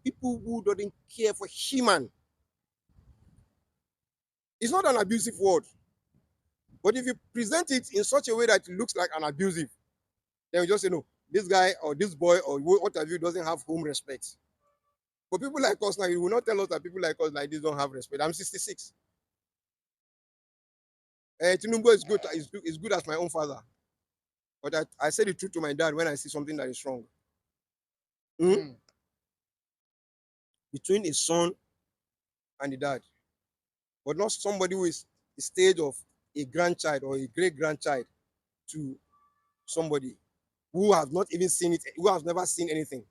people who don't care for human. It's not an abusive word, but if you present it in such a way that it looks like an abusive, then you just say, no, this guy or this boy or what have you doesn't have home respect. For people like us now, you will not tell us that people like us like this don't have respect. I'm 66. Tinubu is good as my own father. But I say the truth to my dad when I see something that is wrong. Between his son and the dad. But not somebody who is the stage of a grandchild or a great-grandchild to somebody who has not even seen it, who has never seen anything.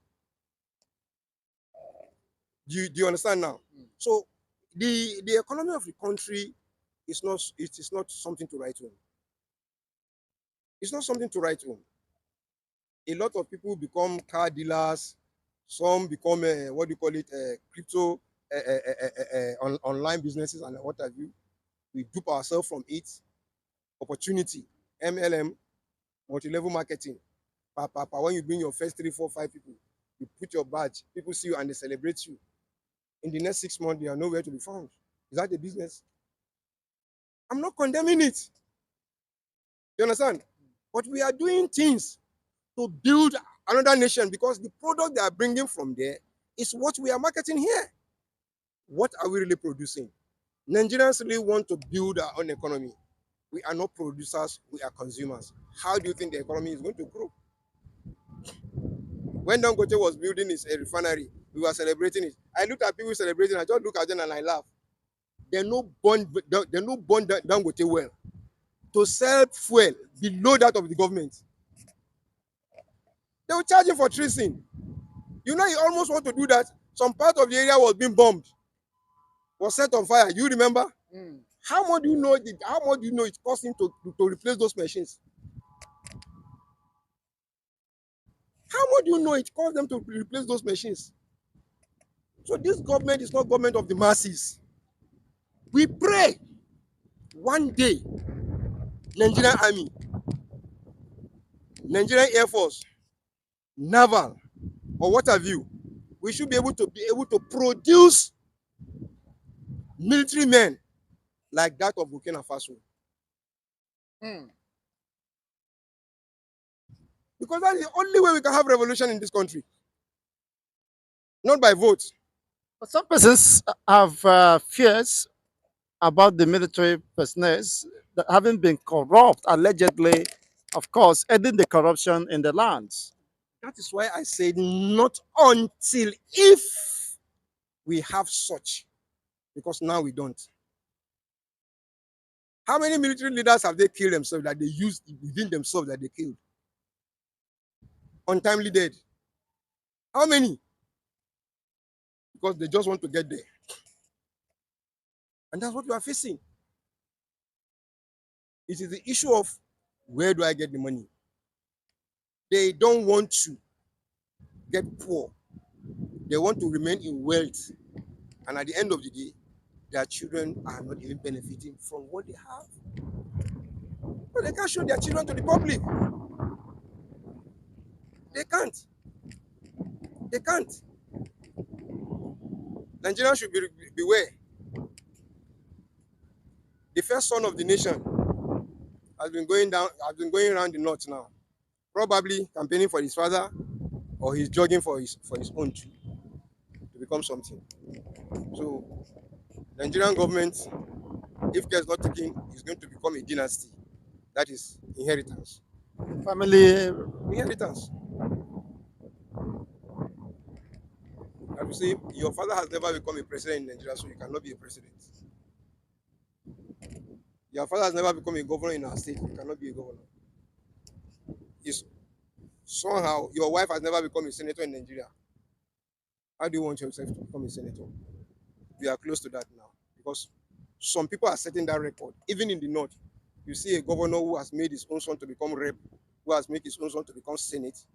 Do you understand now? So the economy of the country is not something to write home. It's not something to write home. A lot of people become car dealers. Some become what do you call it, crypto online businesses and what have you. We dupe ourselves from it. Opportunity, MLM, multi-level marketing. When you bring your first 3, 4, 5 people, you put your badge, people see you and they celebrate you. In the next 6 months, they are nowhere to be found. Is that the business? I'm not condemning it. You understand? But we are doing things to build another nation because the product they are bringing from there is what we are marketing here. What are we really producing? Nigerians really want to build our own economy. We are not producers, we are consumers. How do you think the economy is going to grow? When Dangote was building his refinery, we were celebrating it. I looked at people celebrating, I just look at them and I laugh. They're no born Dangote well to sell fuel below that of the government. They will charge him for treason. You know, he almost want to do that. Some part of the area was being bombed, was set on fire. You remember? How much do you know? How much do you know it cost him to replace those machines? How much do you know it cost them to replace those machines? So this government is not government of the masses. We pray one day, Nigerian Army, Nigerian Air Force, Naval, or what have you, we should be able to produce military men like that of Burkina Faso. Because that's the only way we can have revolution in this country. Not by vote. But some persons have fears about the military personnel that having been corrupt, allegedly, of course, aiding the corruption in the lands. That is why I said not until if we have such. Because now we don't. How many military leaders have they killed themselves that they used within themselves that they killed? Untimely dead. How many? Because they just want to get there. And that's what we are facing. It is the issue of where do I get the money? They don't want to get poor. They want to remain in wealth. And at the end of the day, their children are not even benefiting from what they have. But they can't show their children to the public. They can't. They can't. Nigerians should beware. The first son of the nation has been going around the north now, probably campaigning for his father, or he's jogging for his own too, to become something. So, the Nigerian government, if care is not taken, is going to become a dynasty. That is inheritance. Family. Inheritance. As you say, your father has never become a president in Nigeria, so you cannot be a president. Your father has never become a governor in our state, you cannot be a governor. It's somehow your wife has never become a senator in Nigeria. How do you want yourself to become a senator? We are close to that now because some people are setting that record. Even in the north, you see a governor who has made his own son to become rep, who has made his own son to become senate,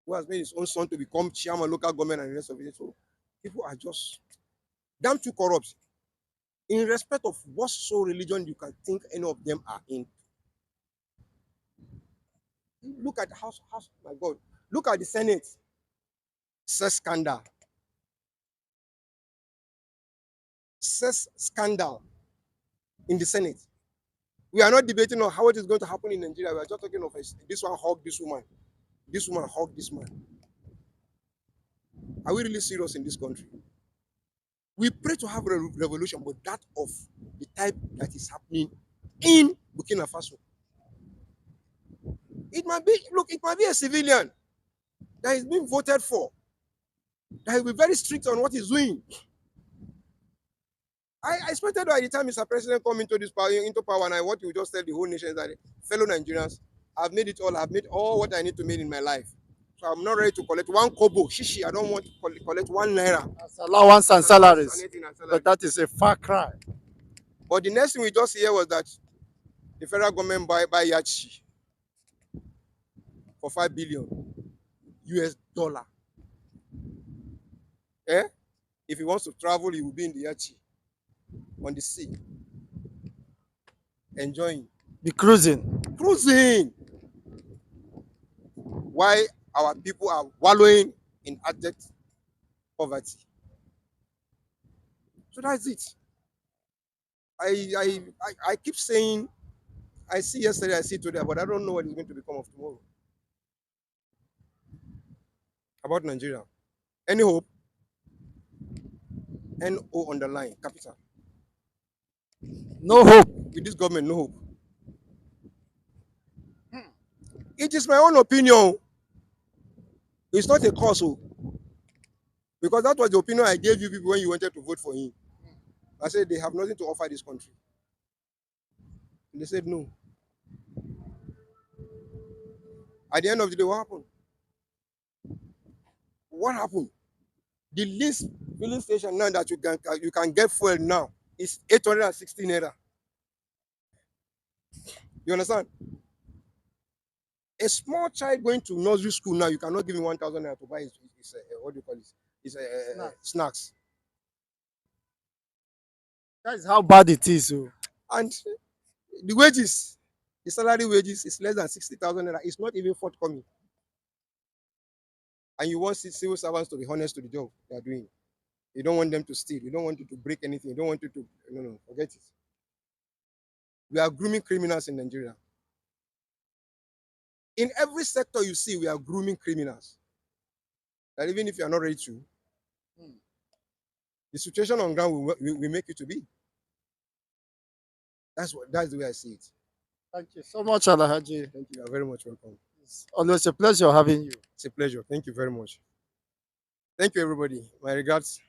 who has made his own son to become chairman of local government and the rest of it. So people are just damn too corrupt. In respect of what so religion you can think any of them are in. Look at the house, my God. Look at the Senate. sex scandal. Sex scandal in the Senate. We are not debating on how it is going to happen in Nigeria. We are just talking of this one hug this woman hug this man. Are we really serious in this country? We pray to have a revolution, but that of the type that is happening in Burkina Faso. It might be a civilian that is being voted for, that will be very strict on what he's doing. I expected by the time Mr. President come into power, and what you just tell the whole nation is that, fellow Nigerians, I've made it all. I've made all what I need to make in my life. So I'm not ready to collect one kobo. Shishi, I don't want to collect 1 naira. As allowance and salaries. But that is a far cry. But the next thing we just hear was that the federal government buy yachi for 5 billion US dollar. Eh? If he wants to travel, he will be in the yachi on the sea, enjoying. Be cruising. Cruising. Why our people are wallowing in abject poverty. So that's it. I keep saying, I see yesterday, I see today, but I don't know what is going to become of tomorrow. About Nigeria. Any hope? NO underline, capital. No hope. With this government, no hope. It is my own opinion. It's not a cause, because that was the opinion I gave you people when you wanted to vote for him. I said they have nothing to offer this country. And they said no. At the end of the day, what happened? What happened? The least filling station now that you can get fuel now is 816 naira. You understand? A small child going to nursery school now, you cannot give him 1,000 naira to buy his what do you call it? His snacks. That is how bad it is. And the wages, the salary wages is less than 60,000 naira. It's not even forthcoming. And you want civil servants to be honest to the job they are doing. You don't want them to steal. You don't want you to break anything. You don't want you to, no, forget it. We are grooming criminals in Nigeria. In every sector you see, we are grooming criminals. That even if you are not ready to, the situation on ground will make you to be. That's the way I see it. Thank you so much, Alhaji. Thank you. You are very much welcome. It's always a pleasure having you. It's a pleasure. Thank you very much. Thank you, everybody. My regards.